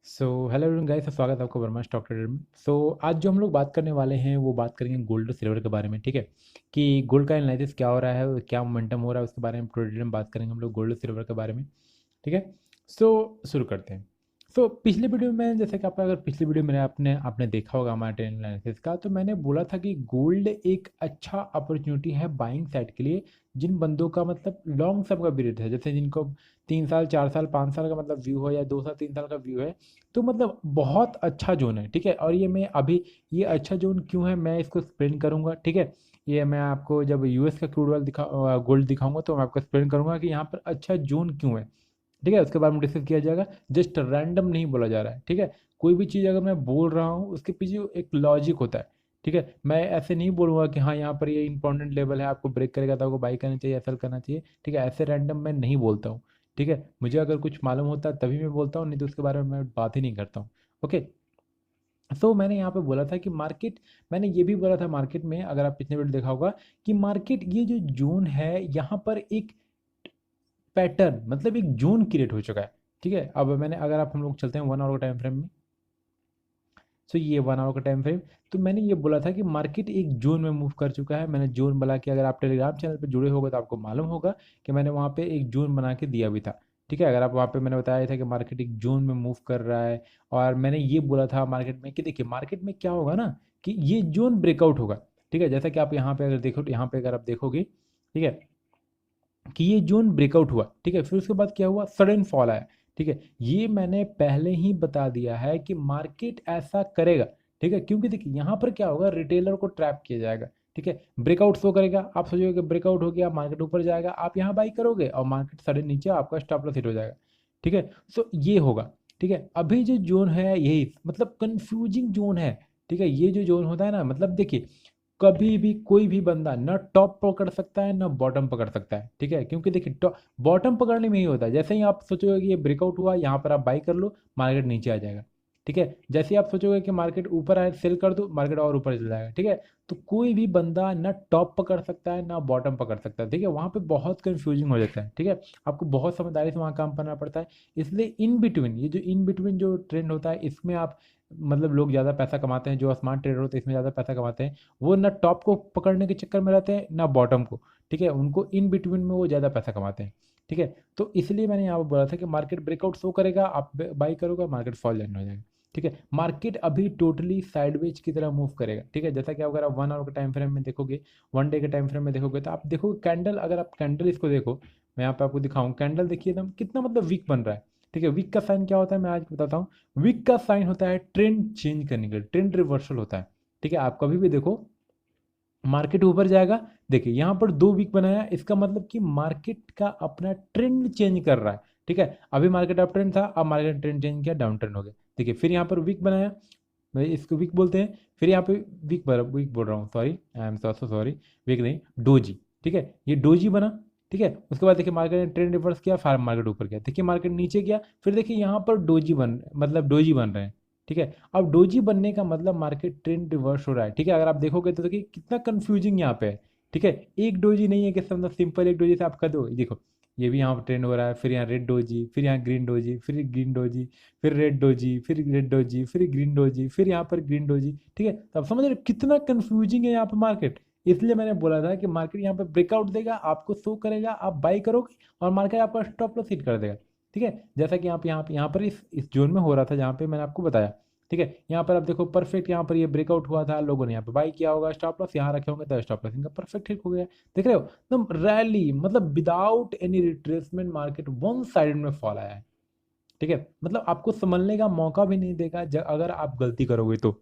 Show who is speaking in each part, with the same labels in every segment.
Speaker 1: So hello everyone guys, स्वागत है आपका वर्मा स्टॉक ट्रेडर में। आज जो हम लोग बात करने वाले हैं वो बात करेंगे गोल्ड और सिल्वर के बारे में। ठीक है कि गोल्ड का एनालिसिस क्या हो रहा है, क्या मोमेंटम हो रहा है, उसके बारे में थोड़ी डिटेल में बात करेंगे हम लोग गोल्ड और सिल्वर के बारे में। ठीक है। शुरू करते हैं। पिछले वीडियो में, जैसे कि आपका अगर पिछली वीडियो में आपने आपने देखा होगा हमारे ट्रेंड एनालिसिस का, तो मैंने बोला था कि गोल्ड एक अच्छा अपॉर्चुनिटी है बाइंग साइड के लिए। जिन बंदों का मतलब लॉन्ग टर्म का पीरियड है, जैसे जिनको 3 साल 4 साल 5 साल का मतलब व्यू है, या 2 साल 3 साल का व्यू है, तो मतलब बहुत अच्छा जोन है। ठीक है। और ये मैं अभी, ये अच्छा जोन क्यों है मैं इसको एक्सप्लेन करूंगा। ठीक है। ये मैं आपको जब यूएस का क्रूड ऑयल गोल्ड दिखाऊंगा तो मैं आपको एक्सप्लेन करूंगा कि यहाँ पर अच्छा जोन क्यों है। ठीक है। उसके बारे में डिस्कस किया जाएगा। जस्ट रैंडम नहीं बोला जा रहा है। ठीक है। कोई भी चीज़ अगर मैं बोल रहा हूँ उसके पीछे एक लॉजिक होता है। ठीक है। मैं ऐसे नहीं बोलूँगा कि हाँ यहाँ पर ये इंपॉर्टेंट लेवल है, आपको ब्रेक करेगा तो आपको बाई करना चाहिए, सेल करना चाहिए। ठीक है। ऐसे रैंडम मैं नहीं बोलता हूँ। ठीक है। मुझे अगर कुछ मालूम होता है तभी मैं बोलता हूँ, नहीं तो उसके बारे में मैं बात ही नहीं करता हूँ। ओके। मैंने यहाँ पे बोला था कि मार्केट, मैंने ये भी बोला था मार्केट में, अगर आप पिछले वीडियो देखा होगा, कि मार्केट ये जो जोन है यहाँ पर एक पैटर्न, मतलब एक जोन क्रिएट हो चुका है। ठीक है। अब मैंने, अगर आप हम लोग चलते हैं 1 आवर का टाइम फ्रेम में। ये 1 आवर का टाइम फ्रेम, तो मैंने ये बोला था कि मार्केट एक जोन में मूव कर चुका है। मैंने जोन बोला कि अगर आप टेलीग्राम चैनल पर जुड़े होगे तो आपको मालूम होगा कि मैंने वहाँ पे एक जोन बना के दिया भी था। ठीक है। अगर आप वहाँ पे, मैंने बताया था कि मार्केट एक जोन में मूव कर रहा है। और मैंने ये बोला था मार्केट में कि देखिए मार्केट में क्या होगा ना, कि ये जोन ब्रेकआउट होगा। ठीक है। जैसा कि आप यहाँ पे अगर देखो, यहाँ पे अगर आप देखोगे, ठीक है, कि ये जोन ब्रेकआउट हुआ। ठीक है। फिर उसके बाद क्या हुआ, सडन फॉल आया। ठीक है। ये मैंने पहले ही बता दिया है कि मार्केट ऐसा करेगा। ठीक है। क्योंकि देखिए यहाँ पर क्या होगा, रिटेलर को ट्रैप किया जाएगा। ठीक है। ब्रेकआउट शो करेगा, आप सोचोगे कि ब्रेकआउट हो गया, मार्केट ऊपर जाएगा, आप यहाँ बाई करोगे और मार्केट सडन नीचे, आपका स्टॉप लॉस हिट हो जाएगा। ठीक है। ये होगा। ठीक है। अभी जो जोन है यही मतलब कंफ्यूजिंग जोन है। ठीक है। ये जो जोन होता है ना, मतलब देखिए, कभी भी कोई भी बंदा ना टॉप पकड़ सकता है ना बॉटम पकड़ सकता है। ठीक है। क्योंकि देखिए बॉटम पकड़ने में ही होता है, जैसे ही आप सोचोगे कि ये ब्रेकआउट हुआ, यहाँ पर आप बाई कर लो, मार्केट नीचे आ जाएगा। ठीक है। जैसे ही आप सोचोगे कि मार्केट ऊपर आए, सेल कर दो, मार्केट और ऊपर चल जाएगा। ठीक है। तो कोई भी बंदा ना टॉप पकड़ सकता है ना बॉटम पकड़ सकता है। ठीक है। वहाँ पे बहुत कंफ्यूजिंग हो जाता है। ठीक है। आपको बहुत समझदारी से वहाँ काम करना पड़ता है। इसलिए इन बिटवीन, ये जो इन बिटवीन जो ट्रेंड होता है, इसमें आप, मतलब लोग ज़्यादा पैसा कमाते हैं, जो स्मार्ट ट्रेडर होते हैं इसमें ज़्यादा पैसा कमाते हैं। वो ना टॉप को पकड़ने के चक्कर में रहते हैं ना बॉटम को। ठीक है। उनको इन बिटवीन में वो ज़्यादा पैसा कमाते हैं। ठीक है। तो इसलिए मैंने यहाँ पर बोला था कि मार्केट ब्रेकआउट शो करेगा, आप बाई करोगे, मार्केट फॉल लैंड हो जाएगा। ठीक है। मार्केट अभी टोटली साइडवेज की तरह मूव करेगा। ठीक है। जैसा कि अगर आप 1 आवर के टाइम फ्रेम में देखोगे, 1 डे के टाइम फ्रेम में देखोगे, तो आप देखोगे कैंडल, अगर आप कैंडल इसको देखो, मैं यहाँ पे आपको दिखाऊं कैंडल, देखिए एकदम कितना मतलब वीक बन रहा है। ठीक है। वीक का साइन क्या होता है मैं आज बताता हूँ। वीक का साइन होता है ट्रेंड चेंज करने के लिए, ट्रेंड रिवर्सल होता है। ठीक है। आप कभी भी देखो, मार्केट ऊपर जाएगा, देखिए यहाँ पर 2 वीक बनाया, इसका मतलब कि मार्केट का अपना ट्रेंड चेंज कर रहा है। ठीक है। अभी मार्केट अप ट्रेंड था, अब मार्केट ट्रेंड चेंज किया, डाउन ट्रेंड हो गया। देखिए फिर यहाँ पर वीक बनाया, मैं इसको वीक बोलते हैं। फिर यहाँ पे वीक बोल रहा हूँ, sorry, I am so sorry, weak नहीं, डोजी। ठीक है। ये डोजी बना। ठीक है। उसके बाद देखिए मार्केट ने ट्रेंड रिवर्स किया, फार्म मार्केट ऊपर गया, देखिए मार्केट नीचे गया, फिर देखिए यहाँ पर डोजी बन, मतलब डोजी बन रहे हैं। ठीक है। अब डोजी बनने का मतलब मार्केट ट्रेंड रिवर्स हो रहा है। ठीक है। अगर आप देखोगे तो देखिए कितना कंफ्यूजिंग यहाँ पे है। ठीक है। एक डोजी नहीं है कि मतलब सिंपल एक डोजी से आप कर दो, देखो ये भी यहाँ पर ट्रेंड हो रहा है, फिर यहाँ रेड डोजी, फिर यहाँ ग्रीन डोजी, फिर ग्रीन डोजी, फिर रेड डोजी, फिर रेड डोजी, फिर ग्रीन डोजी, फिर यहाँ पर ग्रीन डोजी। ठीक है। तो आप समझ रहे हो कितना कंफ्यूजिंग है यहाँ पर मार्केट। इसलिए मैंने बोला था कि मार्केट यहाँ पे ब्रेकआउट देगा, आपको शो करेगा, आप बाई करोगे और मार्केट आपका स्टॉप लॉस हिट कर देगा। ठीक है। जैसा कि आप यहाँ पर इस जोन में हो रहा था जहाँ पे मैंने आपको बताया। ठीक है। यहाँ पर आप देखो परफेक्ट, यहाँ पर ये ब्रेकआउट हुआ था, लोगों ने यहाँ पे बाई किया होगा, स्टॉप लॉस यहाँ रखे होंगे तो स्टॉप लॉस इनका परफेक्ट हिट हो गया। देख रहे हो एकदम रैली, मतलब without any retracement market one side में फॉल आया है। ठीक है। मतलब आपको संभलने का मौका भी नहीं देगा अगर आप गलती करोगे तो।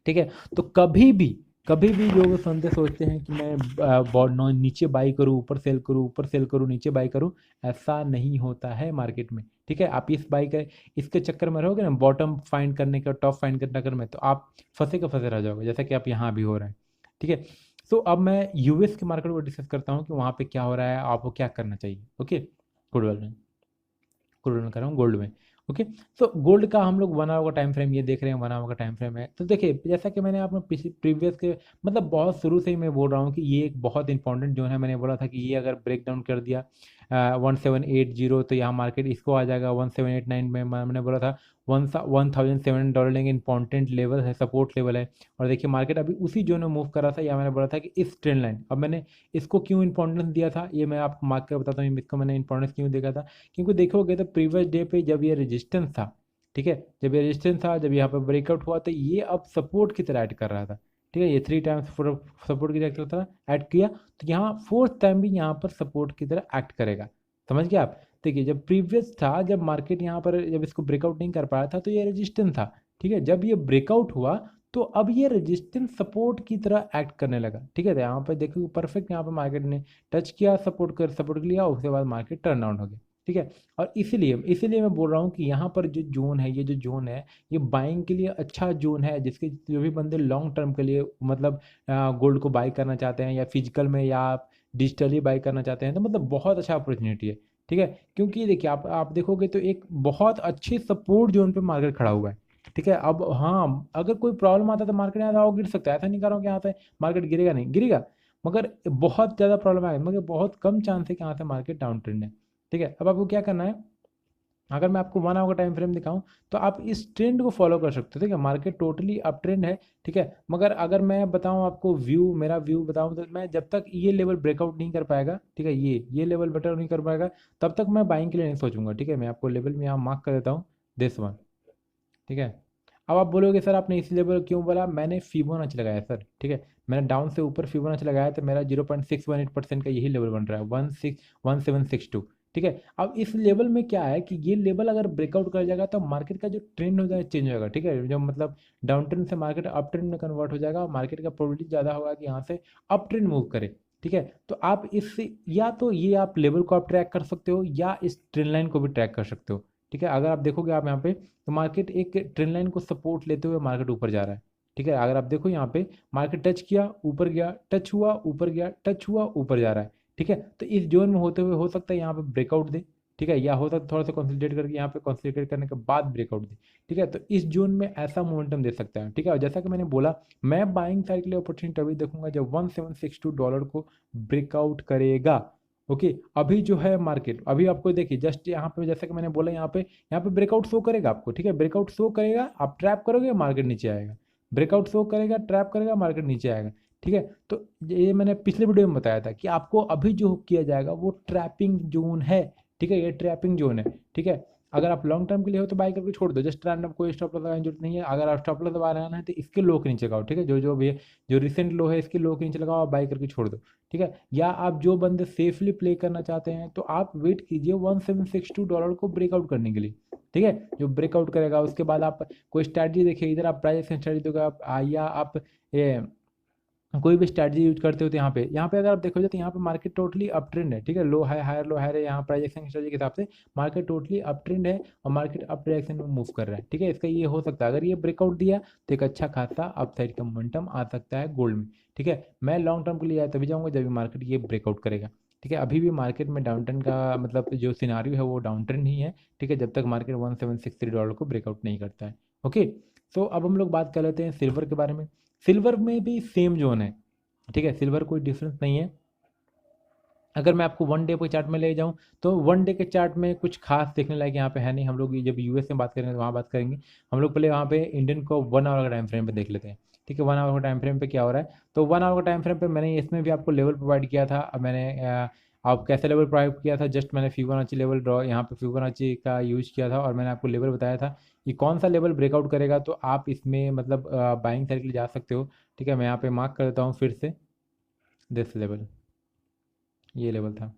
Speaker 1: ठीक है। तो कभी भी जो बंदे सोचते हैं कि मैं नीचे बाई करूं, ऊपर सेल करूं, ऊपर सेल करूं, नीचे बाई करूं, ऐसा नहीं होता है मार्केट में। ठीक है। आप इस बाई का, इसके चक्कर में रहोगे ना, बॉटम फाइंड करने का, टॉप फाइंड करने के चक्कर में, तो आप फंसे के फंसे रह जाओगे, जैसा कि आप यहाँ भी हो रहा है। ठीक है। अब मैं यूएस के मार्केट को डिस्कस करता हूँ कि वहाँ पे क्या हो रहा है, आपको क्या करना चाहिए। ओके। गुड में, क्रूड कर रहा हूँ, गोल्ड में। ओके। गोल्ड का हम लोग 1 आवर का टाइम फ्रेम ये देख रहे हैं, 1 आवर का टाइम फ्रेम है। तो देखिए जैसा कि मैंने आपने प्रीवियस के, मतलब बहुत शुरू से ही मैं बोल रहा हूँ कि ये एक बहुत इंपॉर्टेंट जोन है। मैंने बोला था कि ये अगर ब्रेक डाउन कर दिया, 1780, तो यहाँ मार्केट इसको आ जाएगा 1789 में। मैंने बोला था $1,700 लेंगे, इंपॉर्टेंट लेवल है, सपोर्ट लेवल है। और देखिए मार्केट अभी उसी जोन में मूव कर रहा था, या मैंने बोला था कि इस ट्रेंड लाइन, अब मैंने इसको क्यों इंपॉर्टेंस दिया था ये मैं आपको मार्क कर बताता हूँ, इसको मैंने इंपॉर्टेंस क्यों देखा था। क्योंकि देखोगे तो प्रीवियस डे पे जब ये रेजिस्टेंस था, ठीक है, जब ये रेजिस्टेंस था, जब यहाँ पर ब्रेकआउट हुआ, तो ये अब सपोर्ट की तरह ऐड कर रहा था, ठीक है, ये 3 टाइम्स सपोर्ट की तरह ऐड किया, तो यहाँ 4th टाइम भी यहाँ पर सपोर्ट की तरह एक्ट करेगा। समझ गए आप। देखिए जब प्रीवियस था, जब मार्केट यहाँ पर जब इसको ब्रेकआउट नहीं कर पाया था, तो ये रेजिस्टेंस था, ठीक है, जब ये ब्रेकआउट हुआ तो अब ये रेजिस्टेंस सपोर्ट की तरह एक्ट करने लगा, ठीक है। तो यहाँ पर देखो परफेक्ट, यहाँ पर मार्केट ने टच किया, सपोर्ट लिया, उसके बाद मार्केट टर्न डाउन हो गया, ठीक है। और इसीलिए इसीलिए मैं बोल रहा हूँ कि यहाँ पर जो जोन है, ये जो जोन है, ये बाइंग के लिए अच्छा जोन है, जिसके जो भी बंदे लॉन्ग टर्म के लिए मतलब गोल्ड को बाई करना चाहते हैं, या फिजिकल में या आप डिजिटली बाई करना चाहते हैं, तो मतलब बहुत अच्छा अपॉर्चुनिटी है, ठीक है। क्योंकि देखिए आप देखोगे तो एक बहुत अच्छे सपोर्ट जोन पे मार्केट खड़ा हुआ है, ठीक है। अब हाँ, अगर कोई प्रॉब्लम आता है तो मार्केट यहाँ से गिर सकता है, ऐसा नहीं कर रहा हूँ कि यहाँ से मार्केट गिरेगा, नहीं गिरेगा, मगर बहुत ज़्यादा प्रॉब्लम आएगी, मगर बहुत कम चांस है कि यहाँ से मार्केट डाउन ट्रेंड है, ठीक है। अब आपको क्या करना है, अगर मैं आपको 1 आवर का टाइम फ्रेम दिखाऊं तो आप इस ट्रेंड को फॉलो कर सकते हो, ठीक है। मार्केट टोटली अप ट्रेंड है, ठीक है, मगर अगर मैं बताऊं आपको मेरा व्यू बताऊं, तो मैं जब तक ये लेवल ब्रेकआउट नहीं कर पाएगा, ठीक है, ये लेवल बेटर नहीं कर पाएगा, तब तक मैं बाइंग के लिए नहीं सोचूंगा, ठीक है। मैं आपको लेवल में यहाँ मार्क कर देता हूँ, दिस वन, ठीक है। अब आप बोलोगे सर आपने इस लेवल क्यों बोला, मैंने फिबोनाची लगाया सर, ठीक है, मैंने डाउन से ऊपर फिबोनाची लगाया, तो मेरा 0.618% का यही लेवल बन रहा है, 1762, ठीक है। अब इस लेवल में क्या है कि ये लेवल अगर ब्रेकआउट कर जाएगा तो मार्केट का जो ट्रेंड हो जाएगा चेंज हो जाएगा, ठीक है, जो मतलब डाउन ट्रेंड से मार्केट अप ट्रेंड में कन्वर्ट हो जाएगा, मार्केट का प्रोबेबिलिटी ज़्यादा होगा कि यहाँ से अप ट्रेंड मूव करे, ठीक है। तो आप इससे या तो ये आप लेवल को आप ट्रैक कर सकते हो, या इस ट्रेंड लाइन को भी ट्रैक कर सकते हो, ठीक है। अगर आप देखोगे आप यहाँ पे, तो मार्केट एक ट्रेंड लाइन को सपोर्ट लेते हुए मार्केट ऊपर जा रहा है, ठीक है। अगर आप देखो यहाँ पे मार्केट टच किया, ऊपर गया, टच हुआ, ऊपर गया, टच हुआ, ऊपर जा रहा है, ठीक है। तो इस जोन में होते हुए हो सकता है यहाँ पे ब्रेकआउट दे, ठीक है, या हो सकता है थोड़ा सा कंसोलिडेट करके यहाँ पे कंसोलिडेट करने के बाद ब्रेकआउट दे, ठीक है। तो इस जोन में ऐसा मोमेंटम दे सकता है, ठीक है। और जैसा कि मैंने बोला, मैं बाइंग साइड के लिए अपॉर्चुनिटी अभी देखूंगा जब $1762 को ब्रेकआउट करेगा, ओके। अभी जो है मार्केट, अभी आपको देखिए जस्ट यहाँ पे, जैसा कि मैंने बोला, यहाँ पे ब्रेकआउट शो करेगा आपको, ठीक है, ब्रेकआउट शो करेगा, आप ट्रैप करोगे मार्केट नीचे आएगा, ब्रेकआउट शो करेगा, ट्रैप करेगा, मार्केट नीचे आएगा, ठीक है। तो ये मैंने पिछले वीडियो में बताया था कि आपको अभी जो किया जाएगा वो ट्रैपिंग जोन है, ठीक है, ये ट्रैपिंग जोन है, ठीक है। अगर आप लॉन्ग टर्म के लिए हो तो बाय करके छोड़ दो, जस्ट रैंडम, कोई स्टॉप लॉस लगाने की जरूरत नहीं है। अगर आप स्टॉप लॉस लगाना है तो इसके लो के नीचे लगाओ, ठीक है, जो जो भी जो रिसेंट लो है इसके लो के नीचे लगाओ, आप बाय करके छोड़ दो, ठीक है। या आप जो बंदे सेफली प्ले करना चाहते हैं तो आप वेट कीजिए $1762 को ब्रेकआउट करने के लिए, ठीक है। जो ब्रेकआउट करेगा उसके बाद आप कोई स्ट्रैटेजी देखिए, इधर आप प्राइस एक्शन स्ट्रैटेजी दोगे आप, या आप ये कोई भी स्ट्रैटेजी यूज करते हो, तो यहाँ पे अगर आप देखोगे तो यहाँ पे मार्केट टोटली अप ट्रेंड है, ठीक है, लो हाई हायर लो हायर है, यहाँ प्राइस एक्शन स्ट्रैटेजी के हिसाब से मार्केट टोटली अप ट्रेंड है, और मार्केट अप डायरेक्शन में मूव कर रहा है, ठीक है। इसका ये हो सकता है, अगर ये ब्रेकआउट दिया तो एक अच्छा खासा अप साइड का मोमेंटम आ सकता है गोल्ड में, ठीक है। मैं लॉन्ग टर्म के लिए आया तभी जाऊँगा जब मार्केट ये ब्रेकआउट करेगा, ठीक है। अभी भी मार्केट में डाउन ट्रेंड का मतलब जो सिनारियो है वो डाउन ट्रेंड ही है, ठीक है, जब तक मार्केट $1763 को ब्रेकआउट नहीं करता है, ओके। सो अब हम लोग बात कर लेते हैं सिल्वर के बारे में। सिल्वर में भी सेम जोन है, ठीक है, सिल्वर कोई डिफरेंस नहीं है। अगर मैं आपको 1 डे के चार्ट में ले जाऊं तो 1 डे के चार्ट में कुछ खास देखने लायक यहाँ पे है नहीं। हम लोग जब यूएस में बात करेंगे तो वहाँ बात करेंगे। हम लोग पहले वहाँ पे इंडियन को 1 आवर का टाइम फ्रेम पे देख लेते हैं, ठीक है। 1 आवर का टाइम फ्रेम पे क्या हो रहा है, तो 1 आवर का टाइम फ्रेम पे मैंने इसमें भी आपको लेवल प्रोवाइड किया था। अब मैंने आप कैसे लेवल प्रोवाइड किया था, जस्ट मैंने फिबोनाची लेवल ड्रॉ यहाँ पे फिबोनाची का यूज किया था, और मैंने आपको लेवल बताया था कि कौन सा लेवल ब्रेकआउट करेगा तो आप इसमें मतलब बाइंग साइड के लिए जा सकते हो, ठीक है। मैं यहाँ पे मार्क कर देता हूँ फिर से, दिस लेवल, ये लेवल था,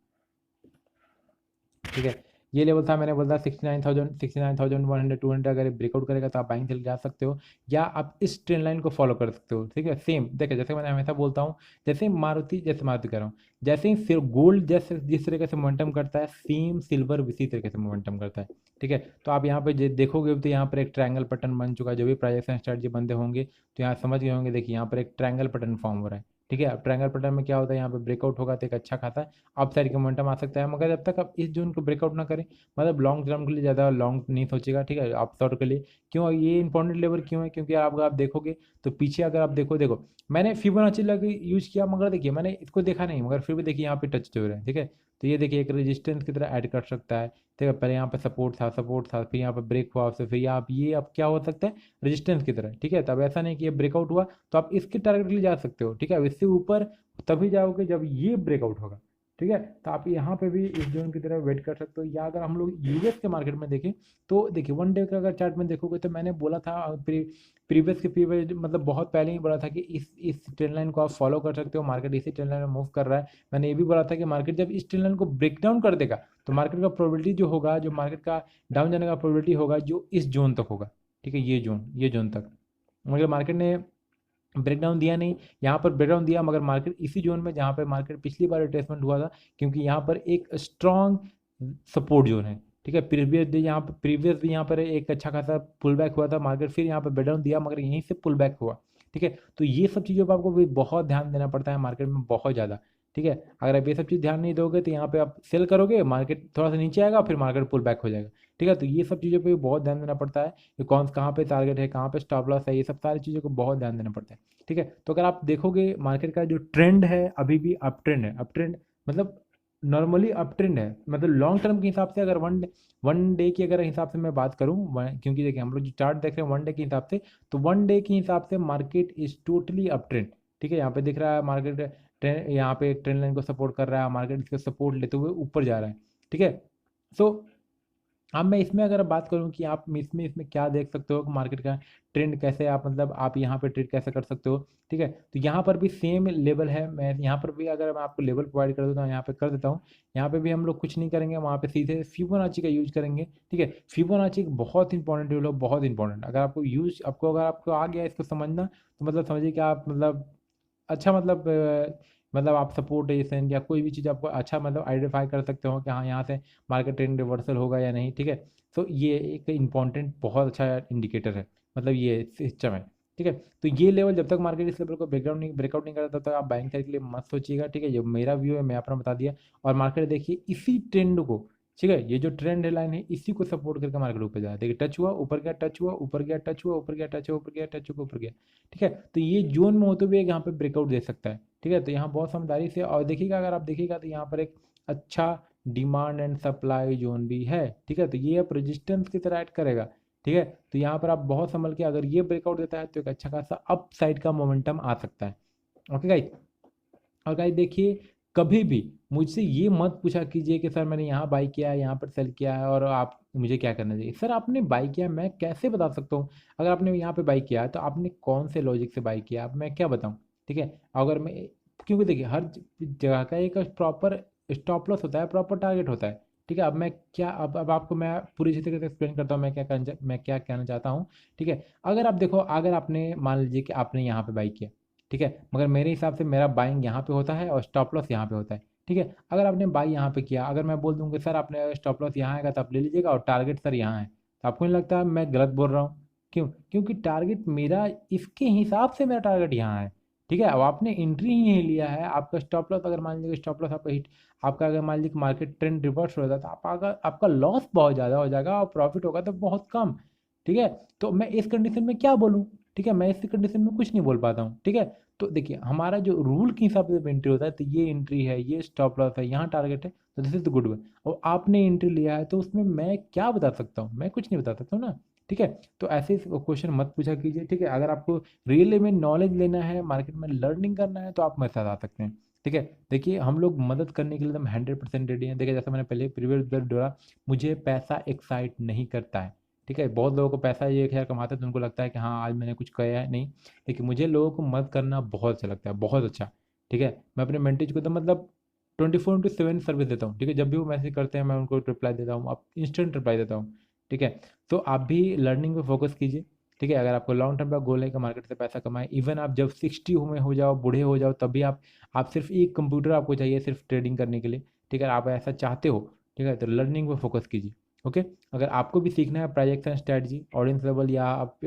Speaker 1: ठीक है, ये लेवल था। मैंने बोला 69,100 200 अगर ब्रेकआउट करेगा तो आप बाइंग सेल जा सकते हो, या आप इस ट्रेंड लाइन को फॉलो कर सकते हो, ठीक है। सेम देखिए, जैसे मैंने हमेशा बोलता हूँ, जैसे मारुति कह रहा हूँ, जैसे ही सिर्फ गोल्ड जैसे जिस तरीके से मोमेंटम करता है, सेम सिल्वर इसी तरीके से मोमेंटम करता है, ठीक है। तो आप यहाँ पे देखोगे तो यहाँ पर एक ट्रायंगल पैटर्न बन चुका है। जो भी प्राइजेक्शन स्ट्रेटजी बंदे होंगे तो यहाँ समझ गए होंगे, देखिए यहाँ पर एक ट्रायंगल पैटर्न फॉर्म हो रहा है, ठीक है। अब ट्रायंगल पैटर्न में क्या होता है, यहाँ पे ब्रेकआउट होगा तो एक अच्छा खाता है अप साइड का मोमेंटम आ सकता है, मगर जब तक आप इस जोन को ब्रेकआउट ना करें, मतलब लॉन्ग टर्म के लिए ज़्यादा लॉन्ग नहीं सोचेगा, ठीक है, आप शॉर्ट के लिए। क्यों ये इंपॉर्टेंट लेवल क्यों है, क्योंकि आप देखोगे तो पीछे अगर आप मैंने फिबोनाची लगा यूज किया, मगर देखिए मैंने इसको देखा नहीं, मगर फिर भी देखिए यहाँ पे टच हो रहे हैं, ठीक है। तो ये देखिए एक रेजिस्टेंस की तरह ऐड कर सकता है, ठीक है। पहले यहाँ पे सपोर्ट था, फिर यहाँ पे ब्रेक हुआ, फिर आप ये अब क्या हो सकता है, रेजिस्टेंस की तरह, ठीक है। तब ऐसा नहीं कि ये ब्रेकआउट हुआ तो आप इसके टारगेट के लिए जा सकते हो, ठीक है। अब इससे ऊपर तभी जाओगे जब ये ब्रेकआउट होगा, ठीक है। तो आप यहाँ पे भी इस जोन की तरह वेट कर सकते हो। या अगर हम लोग यूएस के मार्केट में देखें तो देखिए वन डे का अगर चार्ट में देखोगे तो मैंने बोला था प्रीवियस के प्रीवियस मतलब बहुत पहले ही बोला था कि इस ट्रेंड लाइन को आप फॉलो कर सकते हो, मार्केट इसी ट्रेंड लाइन में मूव कर रहा है। मैंने ये भी बोला था कि मार्केट जब इस ट्रेंड लाइन को ब्रेक डाउन कर देगा तो मार्केट का प्रोबेबिलिटी जो होगा, जो मार्केट का डाउन जाने का प्रोबेबिलिटी होगा जो इस जोन तक होगा, ठीक है, ये जोन तक। मगर मार्केट ने ब्रेकडाउन दिया नहीं, यहाँ पर ब्रेकडाउन दिया मगर मार्केट इसी जोन में जहाँ पे मार्केट पिछली बार रिट्रेसमेंट हुआ था, क्योंकि यहाँ पर एक स्ट्रॉन्ग सपोर्ट जोन है, ठीक है। प्रीवियस भी यहाँ पर एक अच्छा खासा पुल बैक हुआ था, मार्केट फिर यहाँ पर ब्रेकडाउन दिया मगर यहीं से पुल बैक हुआ, ठीक है। तो ये सब चीज़ों पर आपको भी बहुत ध्यान देना पड़ता है मार्केट में, बहुत ज़्यादा, ठीक है। अगर आप ये सब चीज़ ध्यान नहीं दोगे तो यहाँ पे आप सेल करोगे, मार्केट थोड़ा सा नीचे आएगा फिर मार्केट पुल बैक हो जाएगा, ठीक है। तो ये सब चीज़ों पे भी बहुत ध्यान देना पड़ता है कि कौन कहाँ पे टारगेट है, कहाँ पे स्टॉप लॉस है, ये सब सारी चीज़ों को बहुत ध्यान देना पड़ता है, ठीक है। तो अगर आप देखोगे मार्केट का जो ट्रेंड है अभी भी अप ट्रेंड है, अप ट्रेंड मतलब नॉर्मली अप ट्रेंड है, मतलब लॉन्ग टर्म के हिसाब से अगर वन डे की अगर हिसाब से मैं बात करूँ, क्योंकि देखिए हम लोग जो चार्ट देख रहे हैं वन डे के हिसाब से, तो वन डे के हिसाब से market is totally up trend, ठीक है। यहाँ पे दिख रहा है मार्केट ट्रेंड, यहाँ पे ट्रेंड लाइन को सपोर्ट कर रहा है, मार्केट इसका सपोर्ट लेते हुए ऊपर जा रहा है, ठीक है। सो अब मैं इसमें अगर बात करूं कि आप इसमें क्या देख सकते हो कि मार्केट का ट्रेंड कैसे आप मतलब आप यहाँ पे ट्रेड कैसे कर सकते हो, ठीक है। तो यहाँ पर भी सेम लेवल है, मैं यहाँ पर भी अगर मैं आपको लेवल प्रोवाइड कर देता हूँ, यहाँ पे कर देता हूँ। यहाँ पे भी हम लोग कुछ नहीं करेंगे, वहाँ पे सीधे फिबोनाची का यूज करेंगे, ठीक है। फिबोनाची एक बहुत इंपॉर्टेंट टूल है, बहुत इंपॉर्टेंट। अगर आपको आ गया इसको समझना तो मतलब समझिए कि आप मतलब अच्छा मतलब आप सपोर्ट रेजिस्टेंस या कोई भी चीज़ आपको अच्छा मतलब आइडेंटिफाई कर सकते हो कि हाँ यहाँ से मार्केट ट्रेंड रिवर्सल होगा या नहीं, ठीक है। तो ये एक इम्पॉर्टेंट बहुत अच्छा इंडिकेटर है, मतलब ये सिस्टम है, ठीक है। तो ये लेवल जब तक मार्केट इस लेवल को ब्रेकआउट नहीं करता तब तक आप बाइंग साइड के लिए मत सोचिएगा, ठीक है। ये मेरा व्यू है, मैं अपना बता दिया। और मार्केट देखिए इसी ट्रेंड को, ठीक है, ये जो ट्रेंड लाइन है इसी को सपोर्ट करके मार्केट ऊपर जा रहा है। देखिए टच हुआ, ऊपर गया, टच हुआ, ऊपर गया, टच हुआ, ऊपर गया, टच हुआ, ऊपर गया, टच हुआ, ऊपर गया, ठीक है। तो ये जोन में होते हुए यहाँ पे ब्रेकआउट दे सकता है, ठीक है। तो यहाँ बहुत समझदारी से और देखिएगा, अगर आप देखिएगा तो यहाँ पर एक अच्छा डिमांड एंड सप्लाई जोन भी है, ठीक है। तो ये आप रेजिस्टेंस की तरह ऐड करेगा, ठीक है। तो यहाँ पर आप बहुत संभल के अगर ये ब्रेकआउट देता है तो एक अच्छा खासा अप साइड का मोमेंटम आ सकता है, ओके गाइस। और गाइस देखिए कभी भी मुझसे ये मत पूछा कीजिए कि सर मैंने यहाँ बाई किया है, यहाँ पर सेल किया है और आप मुझे क्या करना चाहिए। सर आपने बाई किया है, मैं कैसे बता सकता हूँ। अगर आपने यहाँ पे बाई किया है तो आपने कौन से लॉजिक से बाई किया, अब मैं क्या बताऊँ, ठीक है। अगर मैं क्योंकि देखिए हर जगह का एक प्रॉपर स्टॉप लॉस होता है, प्रॉपर टारगेट होता है, ठीक है। अब मैं क्या अब आपको मैं पूरी तरीके से एक्सप्लेन करता हूँ मैं क्या कहना चाहता हूँ, ठीक है। अगर आप देखो, अगर आपने मान लीजिए कि आपने यहाँ पे बाई किया, ठीक है, मगर मेरे हिसाब से मेरा बाइंग यहाँ पे होता है और स्टॉप लॉस यहाँ पे होता है, ठीक है। अगर आपने बाई यहाँ पे किया, अगर मैं बोल दूँ कि सर आपने स्टॉप लॉस यहाँ आएगा तो आप ले लीजिएगा और टारगेट सर यहाँ है, तो आपको नहीं लगता मैं गलत बोल रहा हूँ। क्यों? क्योंकि टारगेट मेरा इसके हिसाब से मेरा टारगेट यहाँ है, ठीक है। अब आपने एंट्री ही नहीं लिया है, आपका स्टॉप लॉस अगर मान लीजिए स्टॉप लॉस आपका हिट, आपका अगर मान लीजिए मार्केट ट्रेंड रिवर्स हो जाता तो आपका लॉस बहुत ज़्यादा हो जाएगा और प्रॉफिट होगा तो बहुत कम, ठीक है। तो मैं इस कंडीशन में क्या बोलूँ, ठीक है, मैं इस कंडीशन में कुछ नहीं बोल पाता हूँ, ठीक है। तो देखिए हमारा जो रूल के हिसाब से एंट्री होता है तो ये एंट्री है, ये स्टॉप लॉस है, यहाँ टारगेट है, तो this is the good way. और आपने एंट्री लिया है तो उसमें मैं क्या बता सकता हूँ, मैं कुछ नहीं बता सकता हूँ ना, ठीक है। तो ऐसे क्वेश्चन मत पूछा कीजिए, ठीक है। अगर आपको रियल में नॉलेज लेना है, मार्केट में लर्निंग करना है तो आप मेरे साथ आ सकते हैं, ठीक है। देखिए हम लोग मदद करने के लिए एकदम 100% रेडी हैं। देखिए जैसे मैंने पहले प्रीवियस बोला, मुझे पैसा एक्साइट नहीं करता है, ठीक है। बहुत लोगों को पैसा ये खैर कमाते हैं तो उनको लगता है कि हाँ आज मैंने कुछ किया है, नहीं। देखिए मुझे लोगों को मदद करना बहुत अच्छा लगता है, बहुत अच्छा, ठीक है। मैं अपने मेंटीज को तो मतलब 24/7 सर्विस देता हूँ, ठीक है। जब भी वो मैसेज करते हैं मैं उनको रिप्लाई देता हूँ, अब इंस्टेंट रिप्लाई देता हूँ, ठीक है। तो आप भी लर्निंग पे फोकस कीजिए, ठीक है। अगर आपको लॉन्ग टर्म का गोल है कि मार्केट से पैसा कमाए, इवन आप जब 60 में हो जाओ, बूढ़े हो जाओ, तब भी आप सिर्फ एक कंप्यूटर आपको चाहिए सिर्फ ट्रेडिंग करने के लिए, ठीक है। आप ऐसा चाहते हो, ठीक है, तो लर्निंग पे फोकस कीजिए, ओके। अगर आपको भी सीखना है प्राइजेक्शन स्ट्रेटजी, ऑडियंस लेवल, या आप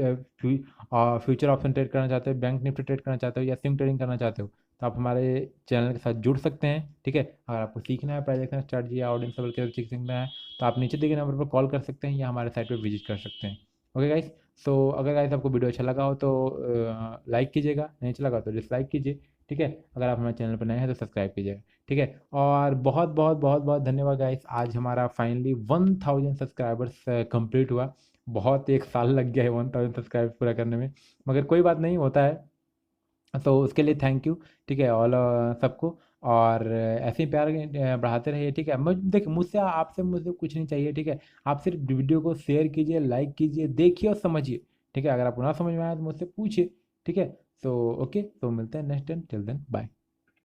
Speaker 1: फ्यूचर ऑप्शन ट्रेड करना चाहते हो, बैंक निफ्टी ट्रेड करना चाहते हो, या सिम ट्रेडिंग करना चाहते हो, तो आप हमारे चैनल के साथ जुड़ सकते हैं, ठीक है। अगर आपको सीखना है प्राइजेक्शन स्ट्रेटजी या ऑडियंस लेवल के सीखना है तो आप नीचे दिए गए नंबर पर कॉल कर सकते हैं या हमारे साइट पर विजिट कर सकते हैं, ओके गाइस। सो अगर गाइस आपको वीडियो अच्छा लगा हो तो लाइक कीजिएगा, नहीं अच्छा लगा तो डिसलाइक कीजिए, ठीक है। अगर आप हमारे चैनल पर नए हैं तो सब्सक्राइब कीजिएगा, ठीक है। और बहुत बहुत बहुत बहुत धन्यवाद गाइस, आज हमारा फाइनली 1000 सब्सक्राइबर्स कंप्लीट हुआ। बहुत 1 साल लग गया है 1000 सब्सक्राइबर्स पूरा करने में, मगर कोई बात नहीं, होता है। तो उसके लिए थैंक यू, ठीक है, ऑल सबको। और ऐसे ही प्यार बढ़ाते रहिए, ठीक है। देखिए, मुझसे आपसे मुझे कुछ नहीं चाहिए, ठीक है। आप सिर्फ वीडियो को शेयर कीजिए, लाइक कीजिए, देखिए और समझिए, ठीक है। अगर आपको ना समझ में आया तो मुझसे पूछिए, ठीक है। तो ओके, तो मिलते हैं next time, till then bye.